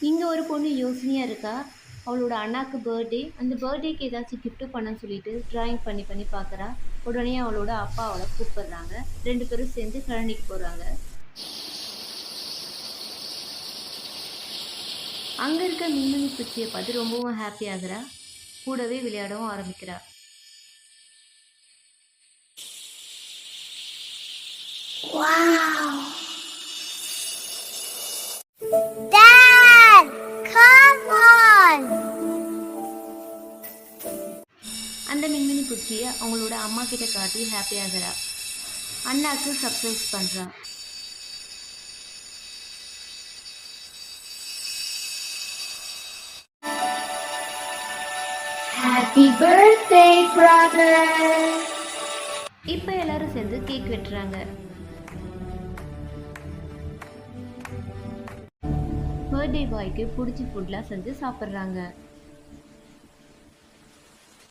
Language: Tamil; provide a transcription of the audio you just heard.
இங்கே ஒரு பொண்ணு யோசனையாக இருக்கா. அவளோட அண்ணாக்கு பர்த்டே. அந்த பர்த்டேக்கு ஏதாச்சும் gift பண்ணணும்னு சொல்லிட்டு டிராயிங் பண்ணி பண்ணி பார்க்குறா. உடனே அவளோட அப்பா அவளை கூப்பிடுறாங்க. 2 பேரும் சேர்ந்து கழனிக்கு போகிறாங்க. அங்கே இருக்க மின்மினி பூச்சியை பார்த்து ரொம்பவும் ஹாப்பி ஆகுறா. கூடவே விளையாடவும் ஆரம்பிக்கிறா. Wow! Dad, come on! அந்த மின்மினி பூச்சியை அவங்களோட அம்மா கிட்ட காட்டி ஹாப்பி ஆகுறா. அண்ணாக்கு சர்ப்ரைஸ் பண்ணுறா. Happy birthday, brother! இப்போ எல்லாரும் சேர்ந்து கேக் வெட்டுறாங்க. பர்த்டே பாய்க்கு பிடிச்ச ஃபுட்லாம் செஞ்சு சாப்பிட்றாங்க.